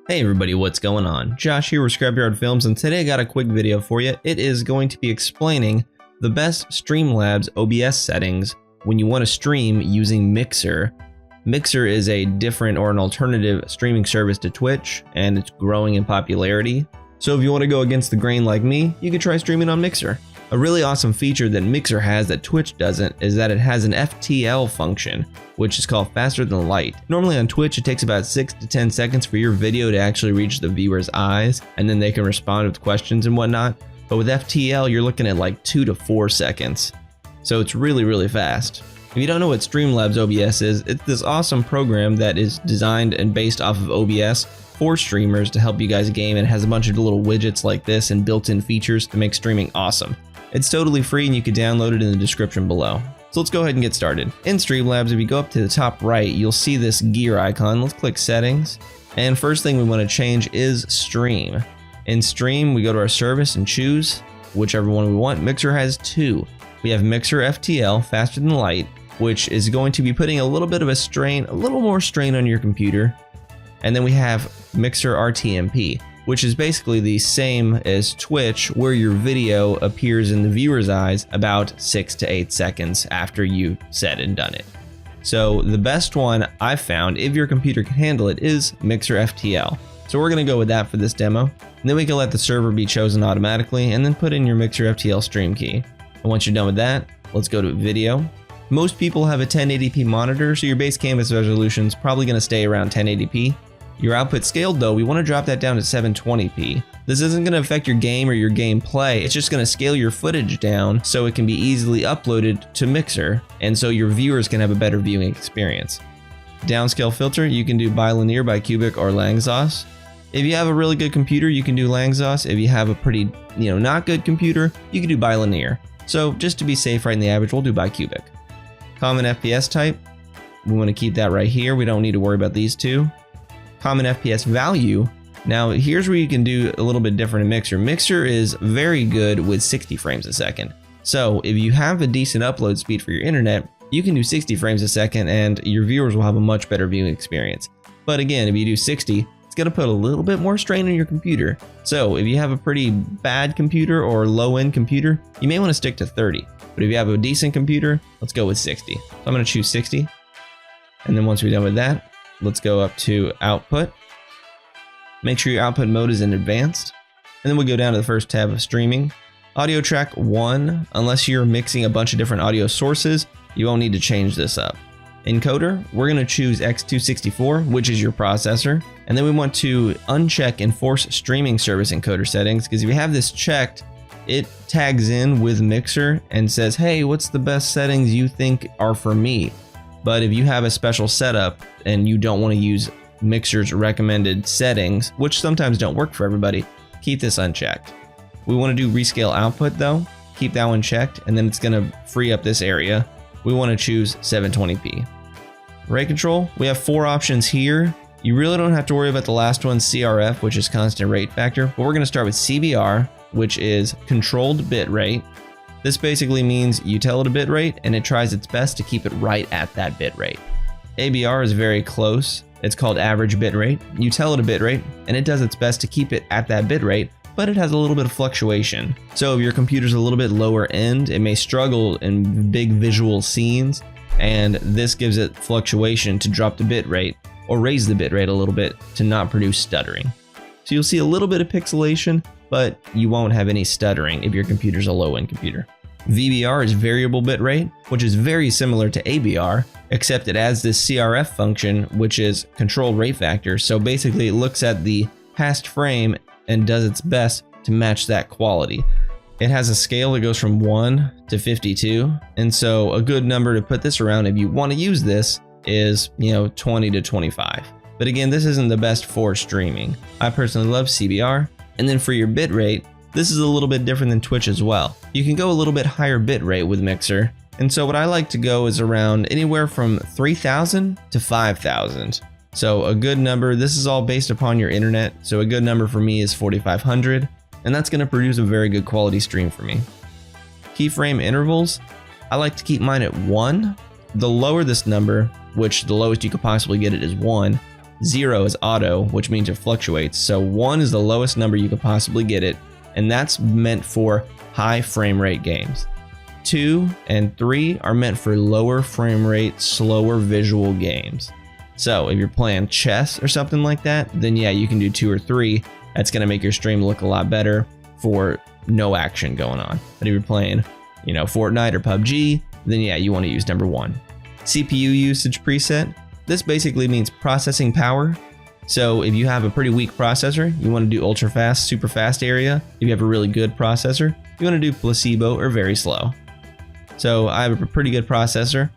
Hey everybody, what's going on? Josh here with Scrapyard Films, and today I got a quick video for you. It is going to be explaining the best Streamlabs OBS settings when you want to stream using Mixer. Mixer is a different or an alternative streaming service to Twitch, and it's growing in popularity. So if you want to go against the grain like me, you could try streaming on Mixer. A really awesome feature that Mixer has that Twitch doesn't is that it has an FTL function, which is called faster than light. Normally on Twitch, it takes about 6 to 10 seconds for your video to actually reach the viewer's eyes, and then they can respond with questions and whatnot. But with FTL, you're looking at like 2 to 4 seconds. So it's really fast. If you don't know what Streamlabs OBS is, it's this awesome program that is designed and based off of OBS for streamers to help you guys game, and has a bunch of little widgets like this and built-in features to make streaming awesome. It's totally free and you can download it in the description below. So let's go ahead and get started. In Streamlabs, if you go up to the top right, you'll see this gear icon. Let's click settings. And first thing we want to change is stream. In stream, we go to our service and choose whichever one we want. Mixer has two. We have Mixer FTL, faster than light, which is going to be putting a little bit of a strain, a little more strain on your computer. And then we have Mixer RTMP, which is basically the same as Twitch, where your video appears in the viewer's eyes about 6 to 8 seconds after you've said and done it. So the best one I've found, if your computer can handle it, is Mixer FTL. So we're gonna go with that for this demo. And then we can let the server be chosen automatically and then put in your Mixer FTL stream key. And once you're done with that, let's go to video. Most people have a 1080p monitor, so your base canvas resolution is probably gonna stay around 1080p. Your output scaled though, we want to drop that down to 720p. This isn't going to affect your game or your gameplay, it's just going to scale your footage down so it can be easily uploaded to Mixer, and so your viewers can have a better viewing experience. Downscale filter, you can do bilinear, bicubic, or Langsaus. If you have a really good computer, you can do Langsaus. If you have a pretty, not good computer, you can do bilinear. So just to be safe right in the average, we'll do bicubic. Common FPS type, we want to keep that right here. We don't need to worry about these two. Common FPS value. Now here's where you can do a little bit different in Mixer. Mixer is very good with 60 frames a second. So if you have a decent upload speed for your internet, you can do 60 frames a second and your viewers will have a much better viewing experience. But again, if you do 60, it's gonna put a little bit more strain on your computer. So if you have a pretty bad computer or low-end computer, you may wanna stick to 30. But if you have a decent computer, let's go with 60. So I'm gonna choose 60. And then once we're done with that, let's go up to output. Make sure your output mode is in advanced. And then we'll go down to the first tab of streaming. Audio track 1, unless you're mixing a bunch of different audio sources, you won't need to change this up. Encoder, we're going to choose x264, which is your processor. And then we want to uncheck enforce streaming service encoder settings, because if you have this checked, it tags in with Mixer and says, hey, what's the best settings you think are for me? But if you have a special setup and you don't want to use Mixer's recommended settings, which sometimes don't work for everybody, keep this unchecked. We want to do rescale output though, keep that one checked, and then it's going to free up this area. We want to choose 720p. Rate control, we have 4 options here. You really don't have to worry about the last one, CRF, which is constant rate factor, but we're going to start with CBR, which is controlled bit rate. This basically means you tell it a bit rate and it tries its best to keep it right at that bit rate. ABR is very close. It's called average bit rate. You tell it a bit rate and it does its best to keep it at that bit rate, but it has a little bit of fluctuation. So if your computer's a little bit lower end, it may struggle in big visual scenes, and this gives it fluctuation to drop the bit rate or raise the bit rate a little bit to not produce stuttering. So you'll see a little bit of pixelation, but you won't have any stuttering if your computer's a low-end computer. VBR is variable bitrate, which is very similar to ABR, except it adds this CRF function, which is controlled rate factor. So basically it looks at the past frame and does its best to match that quality. It has a scale that goes from 1 to 52, and so a good number to put this around if you want to use this is 20 to 25. But again, this isn't the best for streaming. I personally love CBR. And then for your bitrate, this is a little bit different than Twitch as well. You can go a little bit higher bitrate with Mixer. And so what I like to go is around anywhere from 3,000 to 5,000. So a good number, this is all based upon your internet. So a good number for me is 4,500. And that's gonna produce a very good quality stream for me. Keyframe intervals, I like to keep mine at 1. The lower this number, which the lowest you could possibly get it is 1, 0 is auto, which means it fluctuates. So 1 is the lowest number you could possibly get it, and that's meant for high frame rate games. 2 and 3 are meant for lower frame rate, slower visual games. So if you're playing chess or something like that, then yeah, you can do 2 or 3. That's gonna make your stream look a lot better for no action going on. But if you're playing, Fortnite or PUBG, then yeah, you wanna use number 1. CPU usage preset. This basically means processing power. So if you have a pretty weak processor, you wanna do ultra fast, super fast area. If you have a really good processor, you wanna do placebo or very slow. So I have a pretty good processor,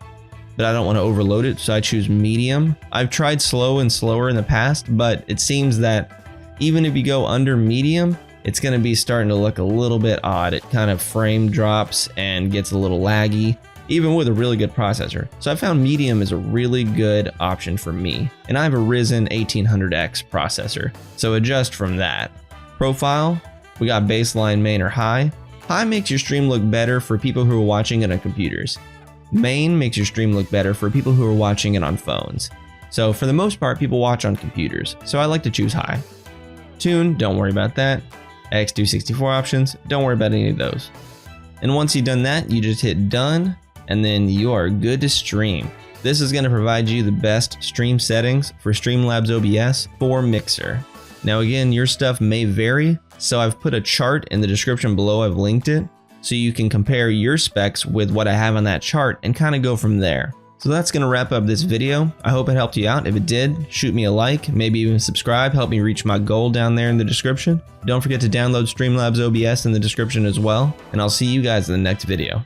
but I don't want to overload it, so I choose medium. I've tried slow and slower in the past, but it seems that even if you go under medium, it's going to be starting to look a little bit odd. It kind of frame drops and gets a little laggy, even with a really good processor. So I found medium is a really good option for me. And I have a Ryzen 1800X processor, so adjust from that. Profile, we got baseline, main, or high. High makes your stream look better for people who are watching it on computers. Main makes your stream look better for people who are watching it on phones. So for the most part, people watch on computers, so I like to choose high. Tune, don't worry about that. X264 options, don't worry about any of those. And once you've done that, you just hit done, and then you are good to stream. This is going to provide you the best stream settings for Streamlabs OBS for Mixer. Now again, your stuff may vary, so I've put a chart in the description below. I've linked it, so you can compare your specs with what I have on that chart and kind of go from there. So that's going to wrap up this video. I hope it helped you out. If it did, shoot me a like, maybe even subscribe, help me reach my goal down there in the description. Don't forget to download Streamlabs OBS in the description as well, and I'll see you guys in the next video.